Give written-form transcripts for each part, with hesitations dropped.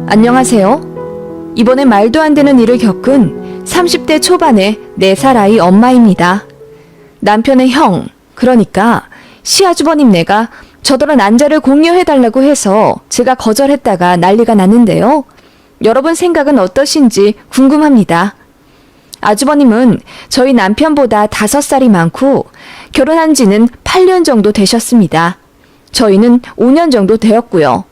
안녕하세요. 이번에 말도 안 되는 일을 겪은 30대 초반의 4살 아이 엄마입니다. 남편의 형, 그러니까 시아주버님네가 저더러 난자를 공유해달라고 해서 제가 거절했다가 난리가 났는데요. 여러분 생각은 어떠신지 궁금합니다. 아주버님은 저희 남편보다 5살이 많고 결혼한 지는 8년 정도 되셨습니다. 저희는 5년 정도 되었고요.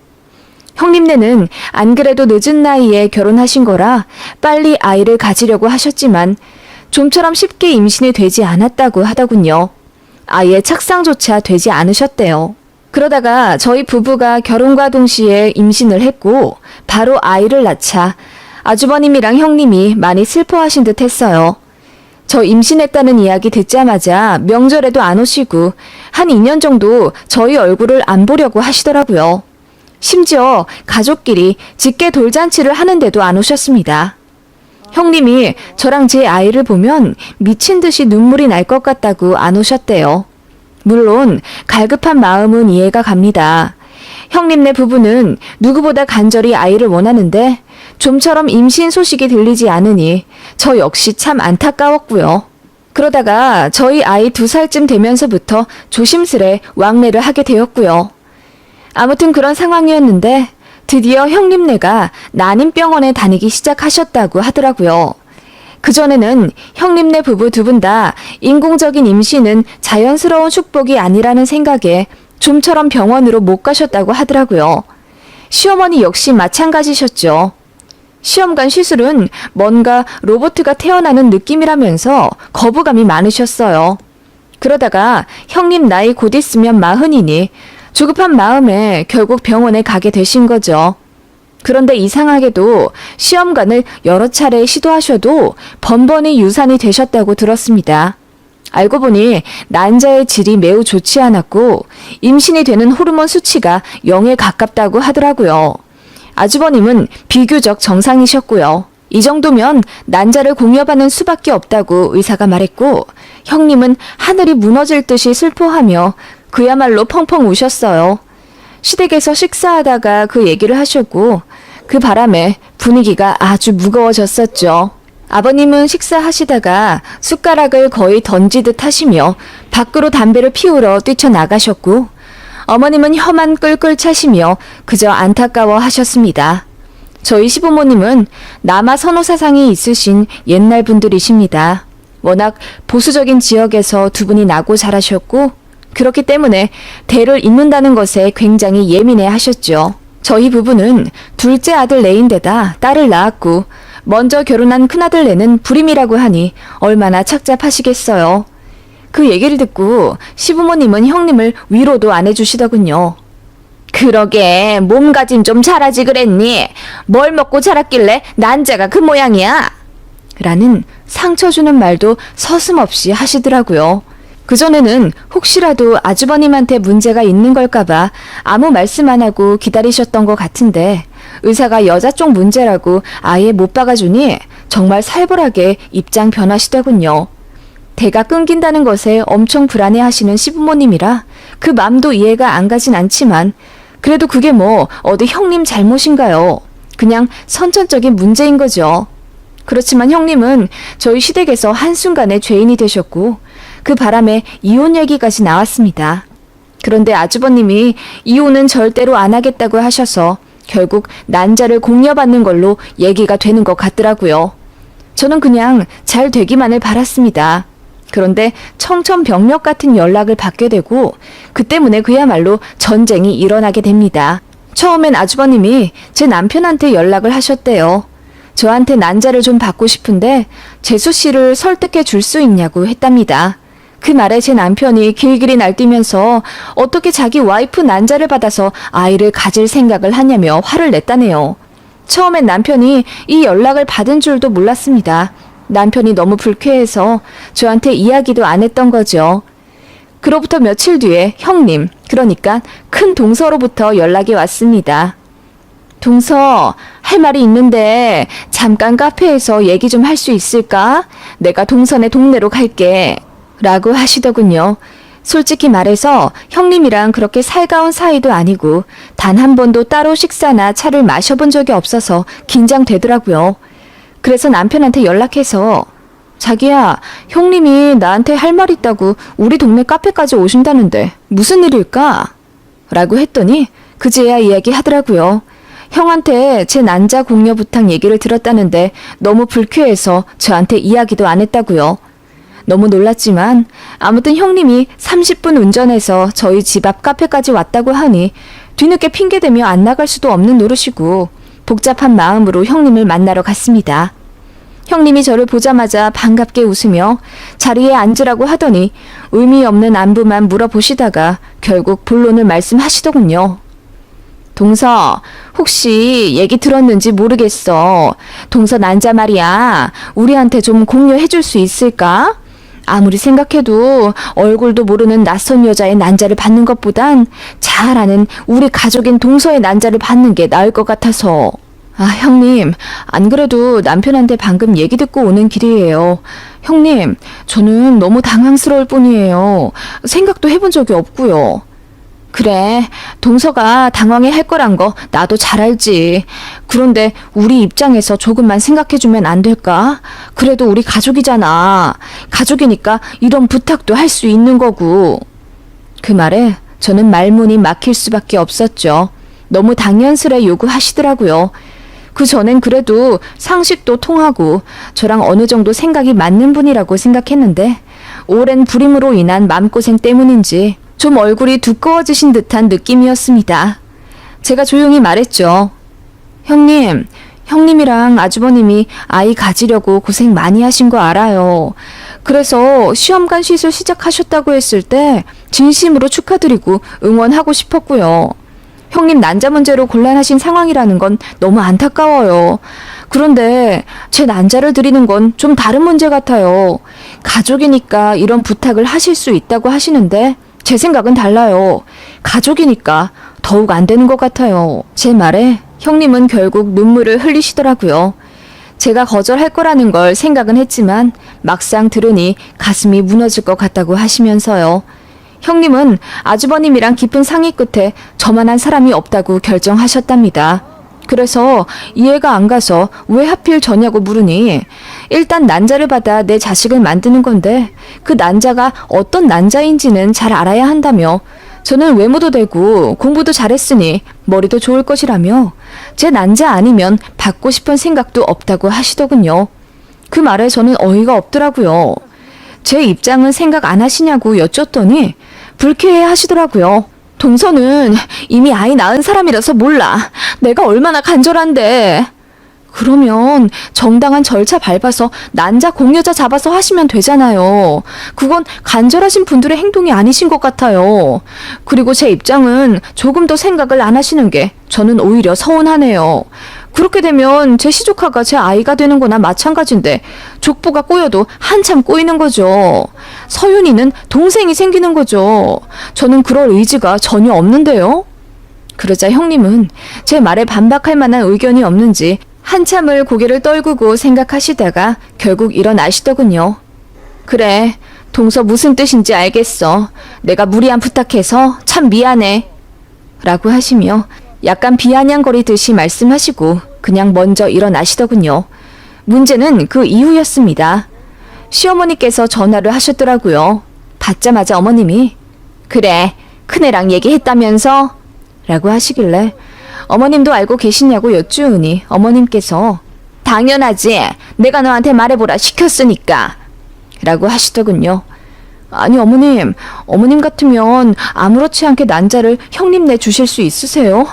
형님네는 안 그래도 늦은 나이에 결혼하신 거라 빨리 아이를 가지려고 하셨지만 좀처럼 쉽게 임신이 되지 않았다고 하더군요. 아이의 착상조차 되지 않으셨대요. 그러다가 저희 부부가 결혼과 동시에 임신을 했고 바로 아이를 낳자 아주버님이랑 형님이 많이 슬퍼하신 듯 했어요. 저 임신했다는 이야기 듣자마자 명절에도 안 오시고 한 2년 정도 저희 얼굴을 안 보려고 하시더라고요. 심지어 가족끼리 직계 돌잔치를 하는데도 안 오셨습니다. 형님이 저랑 제 아이를 보면 미친 듯이 눈물이 날 것 같다고 안 오셨대요. 물론 갈급한 마음은 이해가 갑니다. 형님네 부부는 누구보다 간절히 아이를 원하는데 좀처럼 임신 소식이 들리지 않으니 저 역시 참 안타까웠고요. 그러다가 저희 아이 2살쯤 되면서부터 조심스레 왕래를 하게 되었고요. 아무튼 그런 상황이었는데 드디어 형님네가 난임병원에 다니기 시작하셨다고 하더라고요. 그전에는 형님네 부부 2분 다 인공적인 임신은 자연스러운 축복이 아니라는 생각에 좀처럼 병원으로 못 가셨다고 하더라고요. 시어머니 역시 마찬가지셨죠. 시험관 시술은 뭔가 로봇가 태어나는 느낌이라면서 거부감이 많으셨어요. 그러다가 형님 나이 곧 있으면 40이니 조급한 마음에 결국 병원에 가게 되신 거죠. 그런데 이상하게도 시험관을 여러 차례 시도하셔도 번번이 유산이 되셨다고 들었습니다. 알고 보니 난자의 질이 매우 좋지 않았고 임신이 되는 호르몬 수치가 0에 가깝다고 하더라고요. 아주버님은 비교적 정상이셨고요. 이 정도면 난자를 공여받는 수밖에 없다고 의사가 말했고 형님은 하늘이 무너질 듯이 슬퍼하며 그야말로 펑펑 우셨어요. 시댁에서 식사하다가 그 얘기를 하셨고 그 바람에 분위기가 아주 무거워졌었죠. 아버님은 식사하시다가 숟가락을 거의 던지듯 하시며 밖으로 담배를 피우러 뛰쳐나가셨고 어머님은 혀만 끌끌 차시며 그저 안타까워 하셨습니다. 저희 시부모님은 남아 선호 사상이 있으신 옛날 분들이십니다. 워낙 보수적인 지역에서 2분이 나고 자라셨고 그렇기 때문에 대를 잇는다는 것에 굉장히 예민해 하셨죠. 저희 부부는 둘째 아들 넷인데다 딸을 낳았고 먼저 결혼한 큰아들 넷은 불임이라고 하니 얼마나 착잡하시겠어요. 그 얘기를 듣고 시부모님은 형님을 위로도 안 해주시더군요. 그러게 몸가짐 좀 잘하지 그랬니? 뭘 먹고 자랐길래 난자가 그 모양이야? 라는 상처 주는 말도 서슴없이 하시더라고요. 그전에는 혹시라도 아주버님한테 문제가 있는 걸까봐 아무 말씀 안 하고 기다리셨던 것 같은데 의사가 여자 쪽 문제라고 아예 못 박아주니 정말 살벌하게 입장 변하시더군요. 대가 끊긴다는 것에 엄청 불안해하시는 시부모님이라 그 맘도 이해가 안 가진 않지만 그래도 그게 뭐 어디 형님 잘못인가요? 그냥 선천적인 문제인 거죠. 그렇지만 형님은 저희 시댁에서 한순간에 죄인이 되셨고 그 바람에 이혼 얘기까지 나왔습니다. 그런데 아주버님이 이혼은 절대로 안 하겠다고 하셔서 결국 난자를 공여받는 걸로 얘기가 되는 것 같더라고요. 저는 그냥 잘 되기만을 바랐습니다. 그런데 청천벽력 같은 연락을 받게 되고 그 때문에 그야말로 전쟁이 일어나게 됩니다. 처음엔 아주버님이 제 남편한테 연락을 하셨대요. 저한테 난자를 좀 받고 싶은데 재수 씨를 설득해 줄 수 있냐고 했답니다. 그 말에 제 남편이 길길이 날뛰면서 어떻게 자기 와이프 난자를 받아서 아이를 가질 생각을 하냐며 화를 냈다네요. 처음엔 남편이 이 연락을 받은 줄도 몰랐습니다. 남편이 너무 불쾌해서 저한테 이야기도 안 했던 거죠. 그로부터 며칠 뒤에 형님, 그러니까 큰 동서로부터 연락이 왔습니다. 동서, 할 말이 있는데 잠깐 카페에서 얘기 좀 할 수 있을까? 내가 동선의 동네로 갈게. 라고 하시더군요. 솔직히 말해서 형님이랑 그렇게 살가운 사이도 아니고 단 한 번도 따로 식사나 차를 마셔본 적이 없어서 긴장되더라고요. 그래서 남편한테 연락해서 자기야, 형님이 나한테 할 말 있다고 우리 동네 카페까지 오신다는데 무슨 일일까? 라고 했더니 그제야 이야기하더라고요. 형한테 제 난자 공여 부탁 얘기를 들었다는데 너무 불쾌해서 저한테 이야기도 안 했다고요. 너무 놀랐지만 아무튼 형님이 30분 운전해서 저희 집 앞 카페까지 왔다고 하니 뒤늦게 핑계대며 안 나갈 수도 없는 노릇이고 복잡한 마음으로 형님을 만나러 갔습니다. 형님이 저를 보자마자 반갑게 웃으며 자리에 앉으라고 하더니 의미 없는 안부만 물어보시다가 결국 본론을 말씀하시더군요. 동서, 혹시 얘기 들었는지 모르겠어. 동서 난자 말이야. 우리한테 좀 공유해 줄 수 있을까? 아무리 생각해도 얼굴도 모르는 낯선 여자의 난자를 받는 것보단 잘 아는 우리 가족인 동서의 난자를 받는 게 나을 것 같아서. 아, 형님, 안 그래도 남편한테 방금 얘기 듣고 오는 길이에요. 형님, 저는 너무 당황스러울 뿐이에요. 생각도 해본 적이 없고요. 그래, 동서가 당황해 할 거란 거 나도 잘 알지. 그런데 우리 입장에서 조금만 생각해주면 안 될까? 그래도 우리 가족이잖아. 가족이니까 이런 부탁도 할 수 있는 거고. 그 말에 저는 말문이 막힐 수밖에 없었죠. 너무 당연스레 요구하시더라고요. 그 전엔 그래도 상식도 통하고 저랑 어느 정도 생각이 맞는 분이라고 생각했는데 오랜 불임으로 인한 마음고생 때문인지 좀 얼굴이 두꺼워지신 듯한 느낌이었습니다. 제가 조용히 말했죠. 형님, 형님이랑 아주버님이 아이 가지려고 고생 많이 하신 거 알아요. 그래서 시험관 시술 시작하셨다고 했을 때 진심으로 축하드리고 응원하고 싶었고요. 형님 난자 문제로 곤란하신 상황이라는 건 너무 안타까워요. 그런데 제 난자를 드리는 건 좀 다른 문제 같아요. 가족이니까 이런 부탁을 하실 수 있다고 하시는데 제 생각은 달라요. 가족이니까 더욱 안 되는 것 같아요. 제 말에 형님은 결국 눈물을 흘리시더라고요. 제가 거절할 거라는 걸 생각은 했지만 막상 들으니 가슴이 무너질 것 같다고 하시면서요. 형님은 아주버님이랑 깊은 상의 끝에 저만한 사람이 없다고 결정하셨답니다. 그래서 이해가 안 가서 왜 하필 저냐고 물으니 일단 난자를 받아 내 자식을 만드는 건데 그 난자가 어떤 난자인지는 잘 알아야 한다며 저는 외모도 되고 공부도 잘했으니 머리도 좋을 것이라며 제 난자 아니면 받고 싶은 생각도 없다고 하시더군요. 그 말에 저는 어이가 없더라고요. 제 입장은 생각 안 하시냐고 여쭸더니 불쾌해 하시더라고요. 동서는 이미 아이 낳은 사람이라서 몰라. 내가 얼마나 간절한데. 그러면 정당한 절차 밟아서 난자 공여자 잡아서 하시면 되잖아요. 그건 간절하신 분들의 행동이 아니신 것 같아요. 그리고 제 입장은 조금 더 생각을 안 하시는 게 저는 오히려 서운하네요. 그렇게 되면 제 시조카가 제 아이가 되는 거나 마찬가지인데 족보가 꼬여도 한참 꼬이는 거죠. 서윤이는 동생이 생기는 거죠. 저는 그럴 의지가 전혀 없는데요. 그러자 형님은 제 말에 반박할 만한 의견이 없는지 한참을 고개를 떨구고 생각하시다가 결국 일어나시더군요. 그래, 동서 무슨 뜻인지 알겠어. 내가 무리한 부탁해서 참 미안해. 라고 하시며 약간 비아냥거리듯이 말씀하시고 그냥 먼저 일어나시더군요. 문제는 그 이후였습니다. 시어머니께서 전화를 하셨더라고요. 받자마자 어머님이 그래, 큰애랑 얘기했다면서? 라고 하시길래 어머님도 알고 계시냐고 여쭈으니 어머님께서 당연하지. 내가 너한테 말해보라 시켰으니까. 라고 하시더군요. 아니 어머님 같으면 아무렇지 않게 난자를 형님 내 주실 수 있으세요?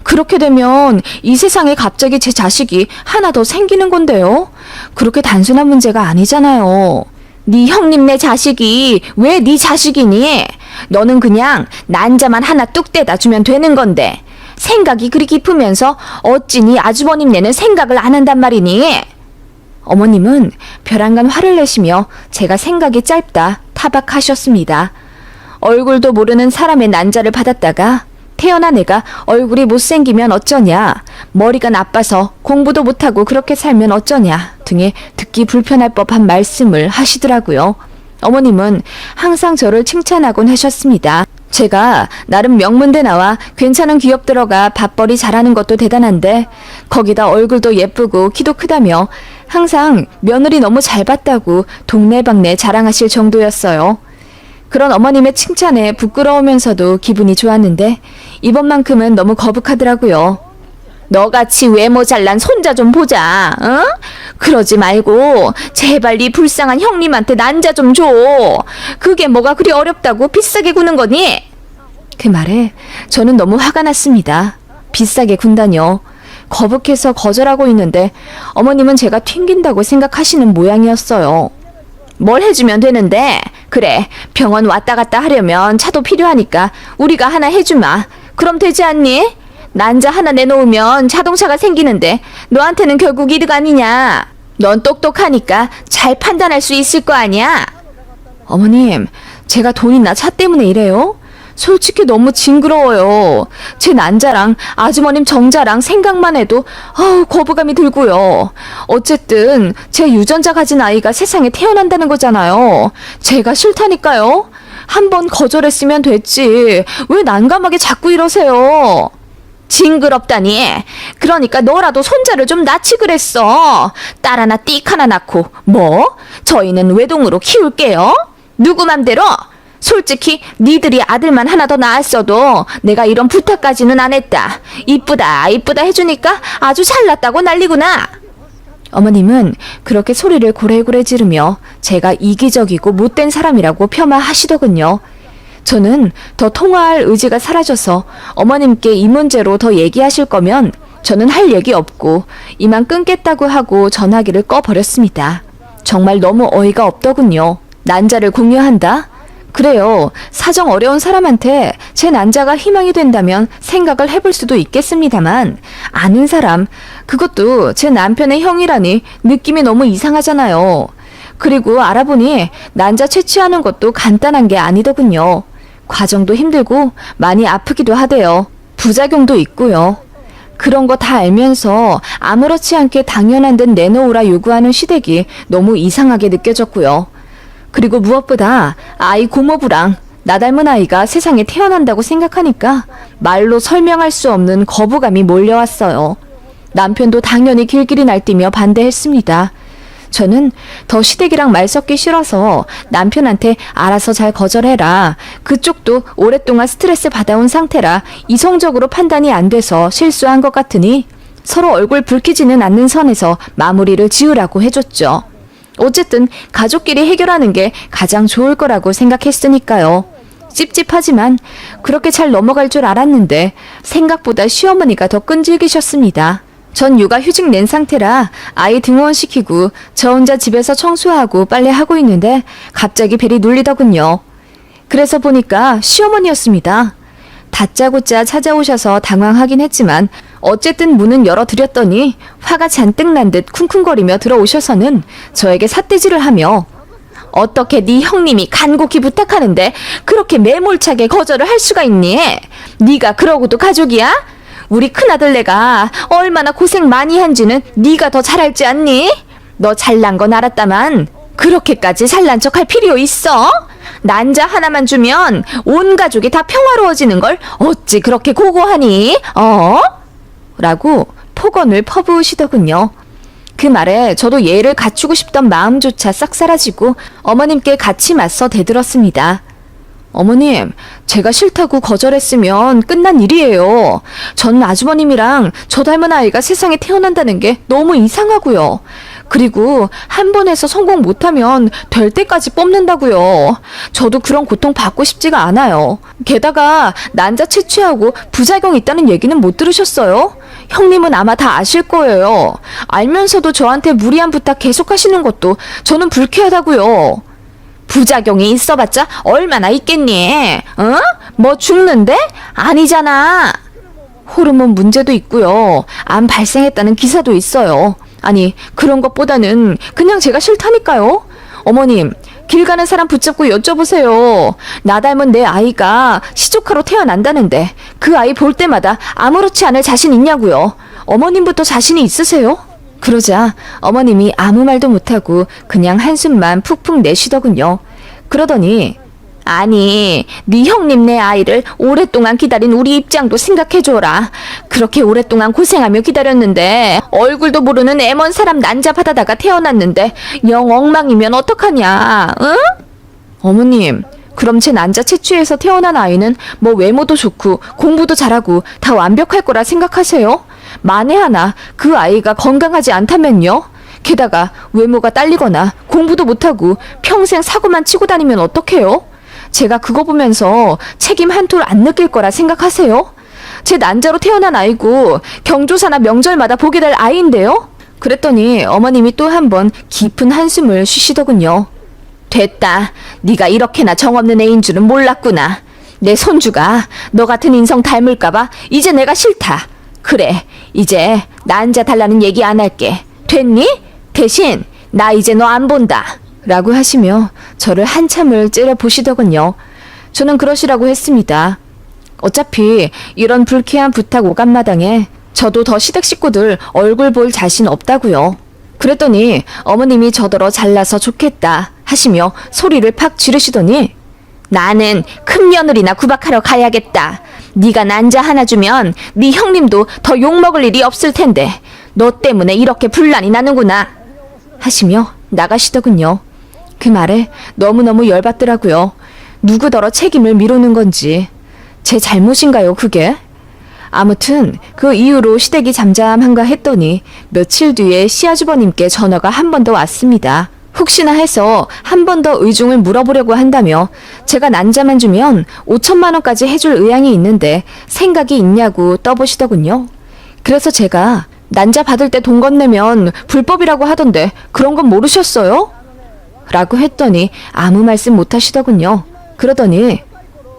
그렇게 되면 이 세상에 갑자기 제 자식이 하나 더 생기는 건데요. 그렇게 단순한 문제가 아니잖아요. 네 형님 내 자식이 왜 네 자식이니? 너는 그냥 난자만 하나 뚝 떼다 주면 되는 건데 생각이 그리 깊으면서 어찌 네 아주버님 내는 생각을 안 한단 말이니? 어머님은 벼랑간 화를 내시며 제가 생각이 짧다 타박하셨습니다. 얼굴도 모르는 사람의 난자를 받았다가 태어난 애가 얼굴이 못생기면 어쩌냐, 머리가 나빠서 공부도 못하고 그렇게 살면 어쩌냐 등의 듣기 불편할 법한 말씀을 하시더라고요. 어머님은 항상 저를 칭찬하곤 하셨습니다. 제가 나름 명문대 나와 괜찮은 기업 들어가 밥벌이 잘하는 것도 대단한데 거기다 얼굴도 예쁘고 키도 크다며 항상 며느리 너무 잘 봤다고 동네방네 자랑하실 정도였어요. 그런 어머님의 칭찬에 부끄러우면서도 기분이 좋았는데 이번만큼은 너무 거북하더라고요. 너같이 외모 잘난 손자 좀 보자, 응? 그러지 말고 제발 네 불쌍한 형님한테 난자 좀 줘. 그게 뭐가 그리 어렵다고 비싸게 구는 거니? 그 말에 저는 너무 화가 났습니다. 비싸게 군다뇨. 거북해서 거절하고 있는데 어머님은 제가 튕긴다고 생각하시는 모양이었어요. 뭘 해주면 되는데? 그래, 병원 왔다 갔다 하려면 차도 필요하니까 우리가 하나 해주마. 그럼 되지 않니? 난자 하나 내놓으면 자동차가 생기는데 너한테는 결국 이득 아니냐? 넌 똑똑하니까 잘 판단할 수 있을 거 아니야? 어머님, 제가 돈이나 차 때문에 이래요? 솔직히 너무 징그러워요. 제 난자랑 아주머님 정자랑 생각만 해도 거부감이 들고요. 어쨌든 제 유전자 가진 아이가 세상에 태어난다는 거잖아요. 제가 싫다니까요. 한번 거절했으면 됐지. 왜 난감하게 자꾸 이러세요? 징그럽다니. 그러니까 너라도 손자를 좀 낳지 그랬어. 딸 하나 띡 하나 낳고. 뭐? 저희는 외동으로 키울게요. 누구 맘대로? 솔직히 니들이 아들만 하나 더 낳았어도 내가 이런 부탁까지는 안 했다. 이쁘다 이쁘다 해주니까 아주 잘났다고 난리구나. 어머님은 그렇게 소리를 고래고래 지르며 제가 이기적이고 못된 사람이라고 폄하하시더군요. 저는 더 통화할 의지가 사라져서 어머님께 이 문제로 더 얘기하실 거면 저는 할 얘기 없고 이만 끊겠다고 하고 전화기를 꺼버렸습니다. 정말 너무 어이가 없더군요. 난자를 공유한다? 그래요. 사정 어려운 사람한테 제 난자가 희망이 된다면 생각을 해볼 수도 있겠습니다만 아는 사람, 그것도 제 남편의 형이라니 느낌이 너무 이상하잖아요. 그리고 알아보니 난자 채취하는 것도 간단한 게 아니더군요. 과정도 힘들고 많이 아프기도 하대요. 부작용도 있고요. 그런 거 다 알면서 아무렇지 않게 당연한 듯 내놓으라 요구하는 시댁이 너무 이상하게 느껴졌고요. 그리고 무엇보다 아이 고모부랑 나 닮은 아이가 세상에 태어난다고 생각하니까 말로 설명할 수 없는 거부감이 몰려왔어요. 남편도 당연히 길길이 날뛰며 반대했습니다. 저는 더 시댁이랑 말 섞기 싫어서 남편한테 알아서 잘 거절해라. 그쪽도 오랫동안 스트레스 받아온 상태라 이성적으로 판단이 안 돼서 실수한 것 같으니 서로 얼굴 붉히지는 않는 선에서 마무리를 지으라고 해줬죠. 어쨌든 가족끼리 해결하는 게 가장 좋을 거라고 생각했으니까요. 찝찝하지만 그렇게 잘 넘어갈 줄 알았는데 생각보다 시어머니가 더 끈질기셨습니다. 전 육아휴직 낸 상태라 아이 등원시키고 저 혼자 집에서 청소하고 빨래하고 있는데 갑자기 벨이 눌리더군요. 그래서 보니까 시어머니였습니다. 다짜고짜 찾아오셔서 당황하긴 했지만 어쨌든 문은 열어드렸더니 화가 잔뜩 난 듯 쿵쿵거리며 들어오셔서는 저에게 삿대질을 하며 어떻게 네 형님이 간곡히 부탁하는데 그렇게 매몰차게 거절을 할 수가 있니? 네가 그러고도 가족이야? 우리 큰아들 내가 얼마나 고생 많이 한지는 네가 더 잘 알지 않니? 너 잘난 건 알았다만 그렇게까지 잘난 척 할 필요 있어? 난자 하나만 주면 온 가족이 다 평화로워지는 걸 어찌 그렇게 고고하니? 라고 폭언을 퍼부으시더군요. 그 말에 저도 예를 갖추고 싶던 마음조차 싹 사라지고 어머님께 같이 맞서 대들었습니다. 어머님, 제가 싫다고 거절했으면 끝난 일이에요. 전 아주버님이랑 저 닮은 아이가 세상에 태어난다는 게 너무 이상하고요. 그리고 한 번 해서 성공 못하면 될 때까지 뽑는다고요. 저도 그런 고통 받고 싶지가 않아요. 게다가 난자 채취하고 부작용 있다는 얘기는 못 들으셨어요? 형님은 아마 다 아실 거예요. 알면서도 저한테 무리한 부탁 계속하시는 것도 저는 불쾌하다고요. 부작용이 있어봤자 얼마나 있겠니? 어? 뭐 죽는데? 아니잖아. 호르몬 문제도 있고요. 암 발생했다는 기사도 있어요. 아니, 그런 것보다는 그냥 제가 싫다니까요. 어머님, 길 가는 사람 붙잡고 여쭤보세요. 나 닮은 내 아이가 시조카로 태어난다는데 그 아이 볼 때마다 아무렇지 않을 자신 있냐고요. 어머님부터 자신이 있으세요? 그러자 어머님이 아무 말도 못하고 그냥 한숨만 푹푹 내쉬더군요. 그러더니 아니, 네 형님네 아이를 오랫동안 기다린 우리 입장도 생각해줘라. 그렇게 오랫동안 고생하며 기다렸는데 얼굴도 모르는 애먼 사람 난잡하다가 태어났는데 영 엉망이면 어떡하냐, 응? 어머님, 그럼 제 난자 채취에서 태어난 아이는 뭐 외모도 좋고 공부도 잘하고 다 완벽할 거라 생각하세요? 만에 하나 그 아이가 건강하지 않다면요? 게다가 외모가 딸리거나 공부도 못하고 평생 사고만 치고 다니면 어떡해요? 제가 그거 보면서 책임 한 톨 안 느낄 거라 생각하세요? 제 난자로 태어난 아이고 경조사나 명절마다 보게 될 아이인데요? 그랬더니 어머님이 또 한 번 깊은 한숨을 쉬시더군요. 됐다. 네가 이렇게나 정없는 애인 줄은 몰랐구나. 내 손주가 너 같은 인성 닮을까봐 이제 내가 싫다. 그래, 이제 난자 달라는 얘기 안 할게. 됐니? 대신 나 이제 너 안 본다. 라고 하시며 저를 한참을 째려보시더군요. 저는 그러시라고 했습니다. 어차피 이런 불쾌한 부탁 오간마당에 저도 더 시댁 식구들 얼굴 볼 자신 없다고요. 그랬더니 어머님이 저더러 잘나서 좋겠다 하시며 소리를 팍 지르시더니 나는 큰 며느리나 구박하러 가야겠다. 네가 난자 하나 주면 네 형님도 더 욕먹을 일이 없을 텐데 너 때문에 이렇게 분란이 나는구나 하시며 나가시더군요. 그 말에 너무너무 열받더라고요. 누구더러 책임을 미루는 건지. 제 잘못인가요, 그게? 아무튼 그 이후로 시댁이 잠잠한가 했더니 며칠 뒤에 시아주버님께 전화가 한 번 더 왔습니다. 혹시나 해서 한 번 더 의중을 물어보려고 한다며 제가 난자만 주면 5천만 원까지 해줄 의향이 있는데 생각이 있냐고 떠보시더군요. 그래서 제가 난자 받을 때 돈 건네면 불법이라고 하던데 그런 건 모르셨어요? 라고 했더니 아무 말씀 못 하시더군요. 그러더니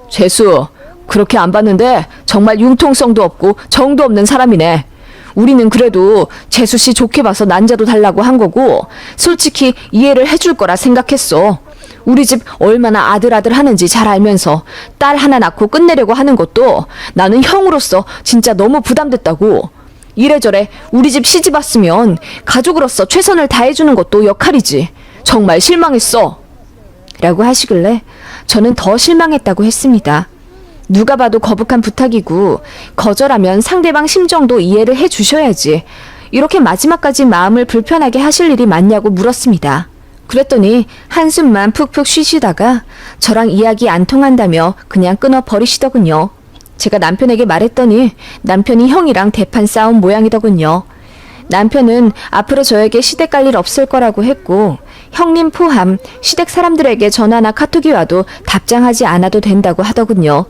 재수, 그렇게 안 봤는데 정말 융통성도 없고 정도 없는 사람이네. 우리는 그래도 재수씨 좋게 봐서 난자도 달라고 한 거고 솔직히 이해를 해줄 거라 생각했어. 우리 집 얼마나 아들아들 하는지 잘 알면서 딸 하나 낳고 끝내려고 하는 것도 나는 형으로서 진짜 너무 부담됐다고. 이래저래 우리 집 시집 왔으면 가족으로서 최선을 다해주는 것도 역할이지. 정말 실망했어. 라고 하시길래 저는 더 실망했다고 했습니다. 누가 봐도 거북한 부탁이고 거절하면 상대방 심정도 이해를 해주셔야지. 이렇게 마지막까지 마음을 불편하게 하실 일이 많냐고 물었습니다. 그랬더니 한숨만 푹푹 쉬시다가 저랑 이야기 안 통한다며 그냥 끊어버리시더군요. 제가 남편에게 말했더니 남편이 형이랑 대판 싸운 모양이더군요. 남편은 앞으로 저에게 시댁 갈 일 없을 거라고 했고 형님 포함 시댁 사람들에게 전화나 카톡이 와도 답장하지 않아도 된다고 하더군요.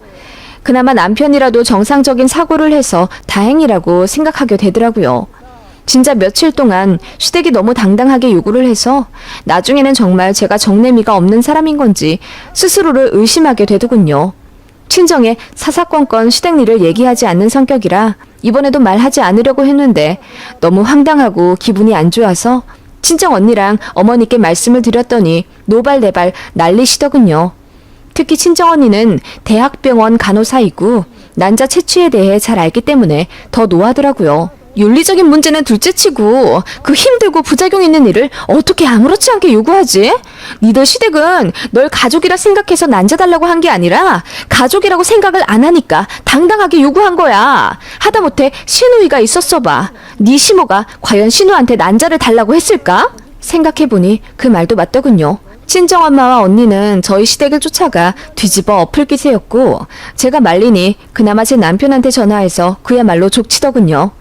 그나마 남편이라도 정상적인 사고를 해서 다행이라고 생각하게 되더라고요. 진짜 며칠 동안 시댁이 너무 당당하게 요구를 해서 나중에는 정말 제가 정내미가 없는 사람인 건지 스스로를 의심하게 되더군요. 친정에 사사건건 시댁 일을 얘기하지 않는 성격이라 이번에도 말하지 않으려고 했는데 너무 황당하고 기분이 안 좋아서 친정 언니랑 어머니께 말씀을 드렸더니 노발대발 난리시더군요. 특히 친정 언니는 대학병원 간호사이고 난자 채취에 대해 잘 알기 때문에 더 노하더라고요. 윤리적인 문제는 둘째치고 그 힘들고 부작용 있는 일을 어떻게 아무렇지 않게 요구하지? 니들 시댁은 널 가족이라 생각해서 난자달라고 한 게 아니라 가족이라고 생각을 안 하니까 당당하게 요구한 거야. 하다못해 시누이가 있었어 봐. 네 시모가 과연 시누한테 난자를 달라고 했을까? 생각해보니 그 말도 맞더군요. 친정엄마와 언니는 저희 시댁을 쫓아가 뒤집어 엎을 기세였고 제가 말리니 그나마 제 남편한테 전화해서 그야말로 족치더군요.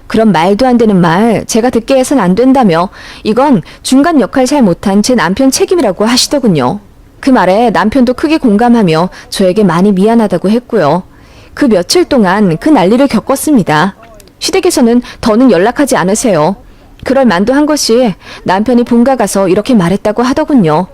그런 말도 안 되는 말 제가 듣게 해선 안 된다며 이건 중간 역할 잘 못한 제 남편 책임이라고 하시더군요. 그 말에 남편도 크게 공감하며 저에게 많이 미안하다고 했고요. 그 며칠 동안 그 난리를 겪었습니다. 시댁에서는 더는 연락하지 않으세요. 그럴 만도 한 것이 남편이 본가 가서 이렇게 말했다고 하더군요.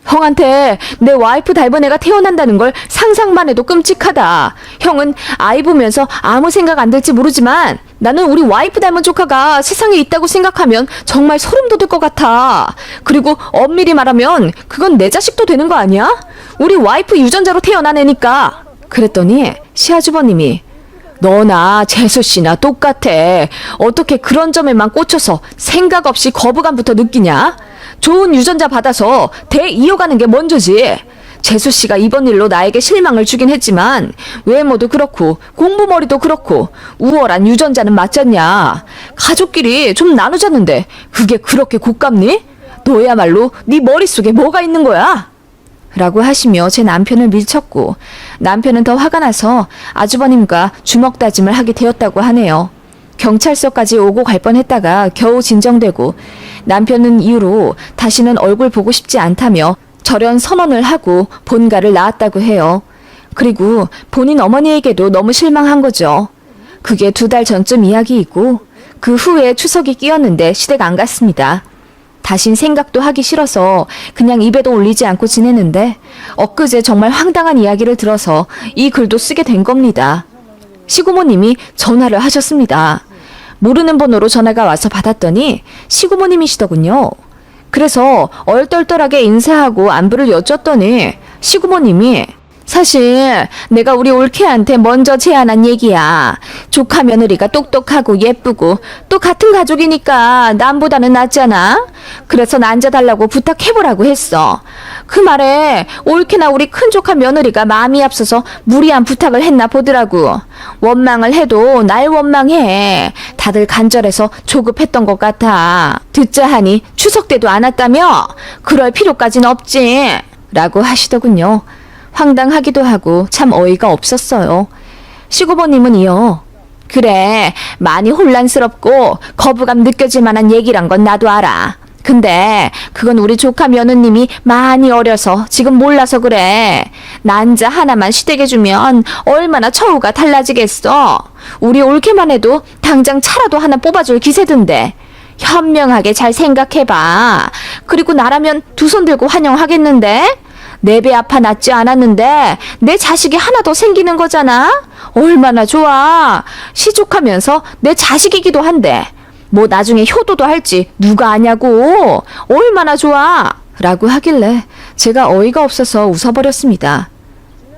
형한테 내 와이프 닮은 애가 태어난다는 걸 상상만 해도 끔찍하다. 형은 아이 보면서 아무 생각 안 들지 모르지만 나는 우리 와이프 닮은 조카가 세상에 있다고 생각하면 정말 소름 돋을 것 같아. 그리고 엄밀히 말하면 그건 내 자식도 되는 거 아니야? 우리 와이프 유전자로 태어난 애니까. 그랬더니 시아주버님이 너나 재수씨나 똑같아. 어떻게 그런 점에만 꽂혀서 생각 없이 거부감부터 느끼냐? 좋은 유전자 받아서 대 이어가는 게 먼저지. 재수 씨가 이번 일로 나에게 실망을 주긴 했지만 외모도 그렇고 공부머리도 그렇고 우월한 유전자는 맞잖냐. 가족끼리 좀 나누자는데 그게 그렇게 곶감니? 너야말로 네 머릿속에 뭐가 있는 거야? 라고 하시며 제 남편을 밀쳤고 남편은 더 화가 나서 아주버님과 주먹 다짐을 하게 되었다고 하네요. 경찰서까지 오고 갈 뻔했다가 겨우 진정되고 남편은 이후로 다시는 얼굴 보고 싶지 않다며 절연 선언을 하고 본가를 나왔다고 해요. 그리고 본인 어머니에게도 너무 실망한 거죠. 그게 2달 전쯤 이야기이고 그 후에 추석이 끼었는데 시댁 안 갔습니다. 다신 생각도 하기 싫어서 그냥 입에도 올리지 않고 지내는데 엊그제 정말 황당한 이야기를 들어서 이 글도 쓰게 된 겁니다. 시구모님이 전화를 하셨습니다. 모르는 번호로 전화가 와서 받았더니 시구모님이시더군요. 그래서 얼떨떨하게 인사하고 안부를 여쭸더니 시구모님이 사실 내가 우리 올케한테 먼저 제안한 얘기야. 조카 며느리가 똑똑하고 예쁘고 또 같은 가족이니까 남보다는 낫잖아. 그래서 난자달라고 부탁해보라고 했어. 그 말에 올케나 우리 큰조카 며느리가 마음이 앞서서 무리한 부탁을 했나 보더라고. 원망을 해도 날 원망해. 다들 간절해서 조급했던 것 같아. 듣자 하니 추석 때도 안 왔다며? 그럴 필요까진 없지. 라고 하시더군요. 황당하기도 하고 참 어이가 없었어요. 시구버님은 이어 그래 많이 혼란스럽고 거부감 느껴질 만한 얘기란 건 나도 알아. 근데 그건 우리 조카 며느님이 많이 어려서 지금 몰라서 그래. 난자 하나만 시댁에 주면 얼마나 처우가 달라지겠어. 우리 올케만 해도 당장 차라도 하나 뽑아줄 기세던데. 현명하게 잘 생각해봐. 그리고 나라면 2손 들고 환영하겠는데? 내 배 아파 낳지 않았는데 내 자식이 하나 더 생기는 거잖아. 얼마나 좋아. 시족하면서 내 자식이기도 한데 뭐 나중에 효도도 할지 누가 아냐고. 얼마나 좋아. 라고 하길래 제가 어이가 없어서 웃어버렸습니다.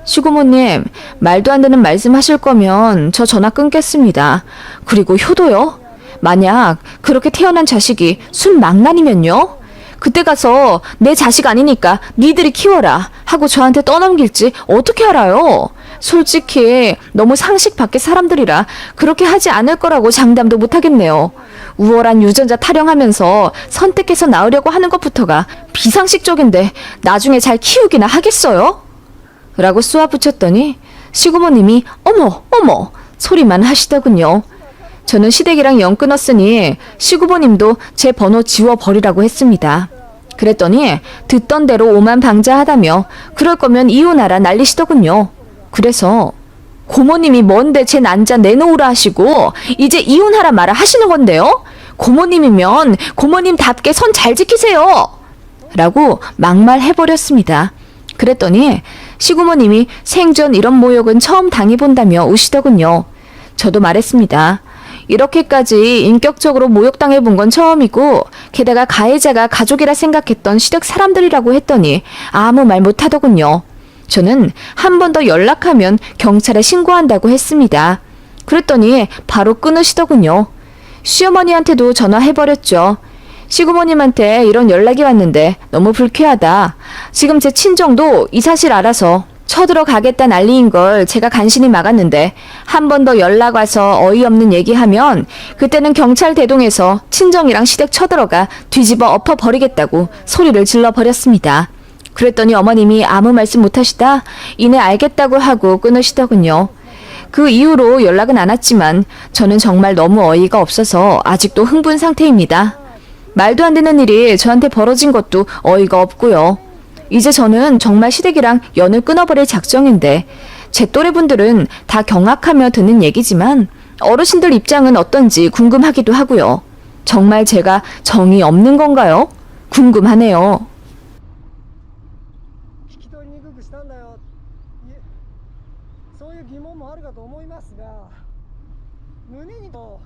시구모님, 말도 안 되는 말씀 하실 거면 저 전화 끊겠습니다. 그리고 효도요? 만약 그렇게 태어난 자식이 순망란이면요? 그때 가서 내 자식 아니니까 니들이 키워라 하고 저한테 떠넘길지 어떻게 알아요? 솔직히 너무 상식 밖의 사람들이라 그렇게 하지 않을 거라고 장담도 못하겠네요. 우월한 유전자 타령하면서 선택해서 낳으려고 하는 것부터가 비상식적인데 나중에 잘 키우기나 하겠어요? 라고 쏘아붙였더니 시구모님이 어머 어머 소리만 하시더군요. 저는 시댁이랑 영 끊었으니 시구버님도 제 번호 지워버리라고 했습니다. 그랬더니 듣던 대로 오만방자하다며 그럴 거면 이혼하라 난리시더군요. 그래서 고모님이 뭔데 제 난자 내놓으라 하시고 이제 이혼하라 말아 하시는 건데요. 고모님이면 고모님답게 선 잘 지키세요. 라고 막말해버렸습니다. 그랬더니 시구모님이 생전 이런 모욕은 처음 당해본다며 우시더군요. 저도 말했습니다. 이렇게까지 인격적으로 모욕당해본 건 처음이고 게다가 가해자가 가족이라 생각했던 시댁 사람들이라고 했더니 아무 말 못하더군요. 저는 한 번 더 연락하면 경찰에 신고한다고 했습니다. 그랬더니 바로 끊으시더군요. 시어머니한테도 전화해버렸죠. 시구모님한테 이런 연락이 왔는데 너무 불쾌하다. 지금 제 친정도 이 사실 알아서 쳐들어가겠다 난리인 걸 제가 간신히 막았는데 한 번 더 연락 와서 어이없는 얘기하면 그때는 경찰 대동해서 친정이랑 시댁 쳐들어가 뒤집어 엎어버리겠다고 소리를 질러버렸습니다. 그랬더니 어머님이 아무 말씀 못하시다 이내 알겠다고 하고 끊으시더군요. 그 이후로 연락은 안 왔지만 저는 정말 너무 어이가 없어서 아직도 흥분 상태입니다. 말도 안 되는 일이 저한테 벌어진 것도 어이가 없고요. 이제 저는 정말 시댁이랑 연을 끊어버릴 작정인데 제 또래분들은 다 경악하며 듣는 얘기지만 어르신들 입장은 어떤지 궁금하기도 하고요. 정말 제가 정이 없는 건가요? 궁금하네요. 聞き取りにくくしたんだよ。そういう疑問もあるかと思いますが、胸にと